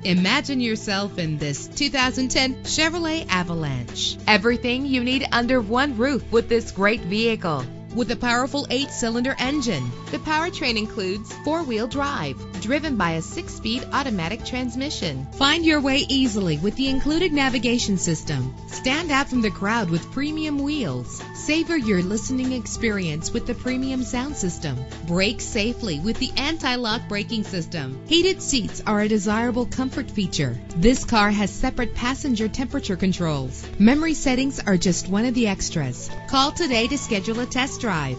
Imagine yourself in this 2010 Chevrolet Avalanche. Everything you need under one roof with this great vehicle. With a powerful 8-cylinder engine, the powertrain includes 4-wheel drive, driven by a 6-speed automatic transmission. Find your way easily with the included navigation system. Stand out from the crowd with premium wheels. Savor your listening experience with the premium sound system. Brake safely with the anti-lock braking system. Heated seats are a desirable comfort feature. This car has separate passenger temperature controls. Memory settings are just one of the extras. Call today to schedule a test drive.